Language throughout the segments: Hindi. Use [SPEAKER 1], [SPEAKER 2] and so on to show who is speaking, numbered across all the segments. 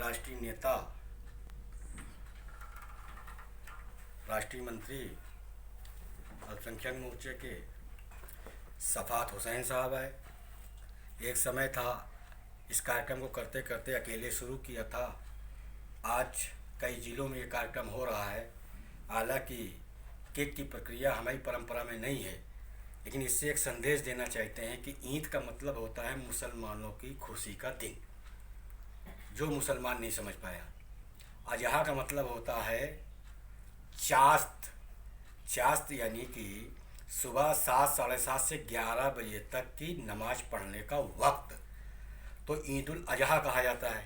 [SPEAKER 1] राष्ट्रीय नेता, राष्ट्रीय मंत्री अल्पसंख्यक मोर्चे के सफात हुसैन साहब आए। एक समय था इस कार्यक्रम को करते करते अकेले शुरू किया था। आज कई ज़िलों में ये कार्यक्रम हो रहा है। हालांकि केक की प्रक्रिया हमारी परंपरा में नहीं है, लेकिन इससे एक संदेश देना चाहते हैं कि ईद का मतलब होता है मुसलमानों की खुशी का दिन, जो मुसलमान नहीं समझ पाया। अजहा का मतलब होता है चास्त। चास्त यानी कि सुबह 7, साढ़े 7 से 11 बजे तक की नमाज पढ़ने का वक्त, तो ईद उल अजहा कहा जाता है।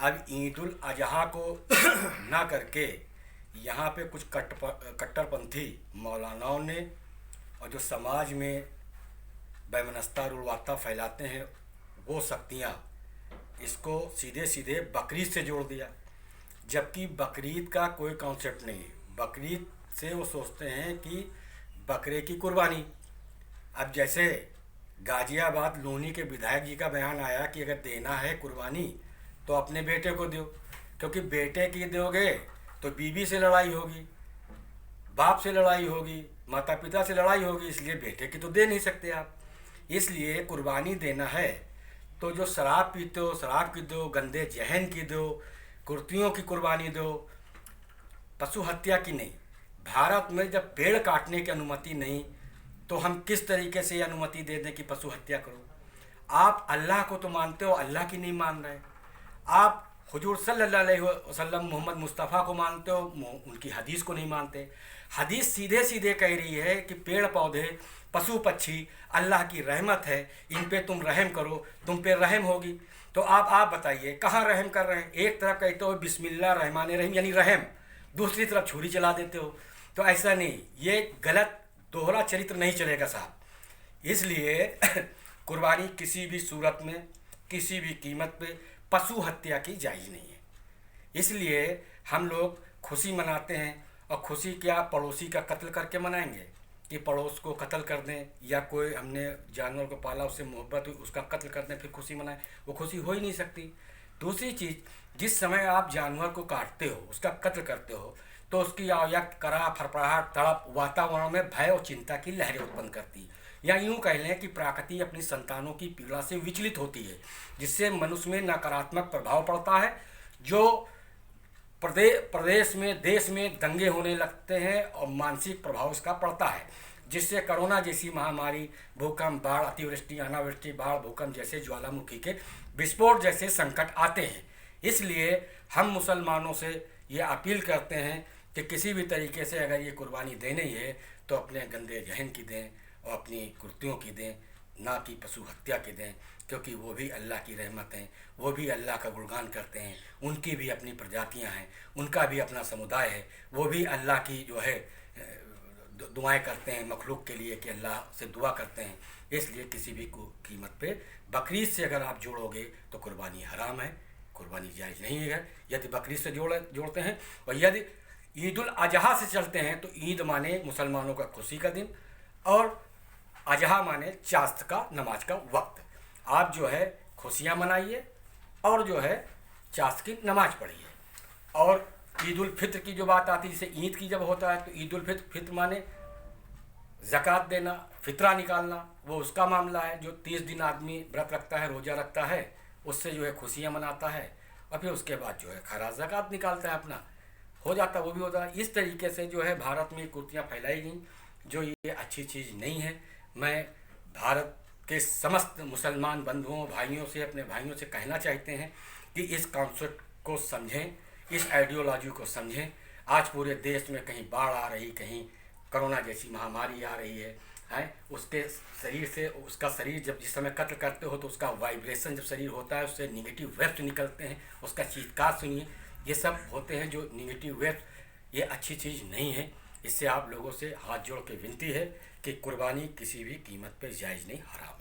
[SPEAKER 1] अब ईद उल अजहा को ना करके यहाँ पे कुछ कट्टरपंथी मौलानाओं ने और जो समाज में बैमनस्ता और उलवाता फैलाते हैं वो शक्तियाँ इसको सीधे सीधे बकरीद से जोड़ दिया, जबकि बकरीद का कोई कॉन्सेप्ट नहीं है। बकरीद से वो सोचते हैं कि बकरे की कुर्बानी। अब जैसे गाजियाबाद लोनी के विधायक जी का बयान आया कि अगर देना है कुर्बानी तो अपने बेटे को दो, क्योंकि बेटे की दोगे तो बीवी से लड़ाई होगी, बाप से लड़ाई होगी, माता पिता से लड़ाई होगी, इसलिए बेटे की तो दे नहीं सकते आप। इसलिए कुर्बानी देना है तो जो शराब पीते हो शराब की दो, गंदे जहन की दो, कुर्तियों की कुर्बानी दो, पशु हत्या की नहीं। भारत में जब पेड़ काटने की अनुमति नहीं तो हम किस तरीके से अनुमति दे दें कि पशु हत्या करो। आप अल्लाह को तो मानते हो, अल्लाह की नहीं मान रहे। आप हुजूर सल्लल्लाहु अलैहि वसल्लम मोहम्मद मुस्तफ़ा को मानते हो, उनकी हदीस को नहीं मानते। हदीस सीधे सीधे कह रही है कि पेड़ पौधे पशु पक्षी अल्लाह की रहमत है, इन पे तुम रहम करो, तुम पे रहम होगी। तो आप बताइए कहाँ रहम कर रहे हैं? एक तरफ कहते हो बिस्मिल्लाह रहमान रहीम यानी रहम, दूसरी तरफ छुरी चला देते हो। तो ऐसा नहीं, ये गलत दोहरा चरित्र नहीं चलेगा साहब। इसलिए कुर्बानी किसी भी सूरत में किसी भी कीमत पे पशु हत्या की जायज़ नहीं है। इसलिए हम लोग खुशी मनाते हैं, और खुशी क्या पड़ोसी का कत्ल करके मनाएंगे कि पड़ोस को कत्ल कर दें, या कोई हमने जानवर को पाला उससे मोहब्बत हुई उसका कत्ल कर दें फिर खुशी मनाएं? वो खुशी हो ही नहीं सकती। दूसरी चीज़, जिस समय आप जानवर को काटते हो उसका कत्ल करते हो तो उसकी आवयक करा फरफराहट तड़प वातावरण में भय और चिंता की लहरें उत्पन्न करती, या यूँ कह लें कि प्रकृति अपनी संतानों की पीड़ा से विचलित होती है, जिससे मनुष्य में नकारात्मक प्रभाव पड़ता है। जो प्रदेश में देश में दंगे होने लगते हैं और मानसिक प्रभाव इसका पड़ता है, जिससे कोरोना जैसी महामारी, भूकंप, बाढ़, अतिवृष्टि, अनावृष्टि, बाढ़, भूकंप जैसे ज्वालामुखी के विस्फोट जैसे संकट आते हैं। इसलिए हम मुसलमानों से ये अपील करते हैं कि किसी भी तरीके से अगर ये कुर्बानी देनी है तो अपने गंदे जहन की दें और अपनी कुर्तियों की दें, ना कि पशु हत्या की दें, क्योंकि वो भी अल्लाह की रहमत हैं, वो भी अल्लाह का गुणगान करते हैं, उनकी भी अपनी प्रजातियां हैं, उनका भी अपना समुदाय है, वो भी अल्लाह की जो है दुआएं करते हैं मखलूक के लिए कि अल्लाह से दुआ करते हैं। इसलिए किसी भी कीमत पे बकरीद से अगर आप जोड़ोगे तो कुर्बानी हराम है, कुर्बानी जायज़ नहीं है यदि बकरीद से जोड़ते हैं। और यदि ईद उल अजहा से चलते हैं तो ईद माने मुसलमानों का खुशी का दिन और अजहा माने चास्त का नमाज का वक्त। आप जो है खुशियाँ मनाइए और जो है चास्त की नमाज पढ़िए। और ईद उल फित्र की जो बात आती है, जैसे ईद की जब होता है तो ईद उल फित्र माने ज़कात देना, फितरा निकालना, वो उसका मामला है। जो 30 दिन आदमी व्रत रखता है, रोज़ा रखता है, उससे जो है खुशियाँ मनाता है और फिर उसके बाद जो है खराज ज़कात निकालता है, अपना हो जाता है, वो भी होता है। इस तरीके से जो है भारत में कुर्तियाँ फैलाई गई, जो ये अच्छी चीज़ नहीं है। मैं भारत के समस्त मुसलमान बंधुओं भाइयों से, अपने भाइयों से कहना चाहते हैं कि इस कॉन्सेप्ट को समझें, इस आइडियोलॉजी को समझें। आज पूरे देश में कहीं बाढ़ आ रही, कहीं कोरोना जैसी महामारी आ रही है, उसके शरीर से, उसका शरीर जब जिस समय कत्ल करते हो तो उसका वाइब्रेशन जब शरीर होता है उससे निगेटिव वेव्स निकलते हैं, उसका चीत्कार सुनिए, ये सब होते हैं जो निगेटिव वेव्स। ये अच्छी चीज़ नहीं है। इससे आप लोगों से हाथ जोड़ के विनती है कि कुर्बानी किसी भी कीमत पर जायज़ नहीं, हराम है।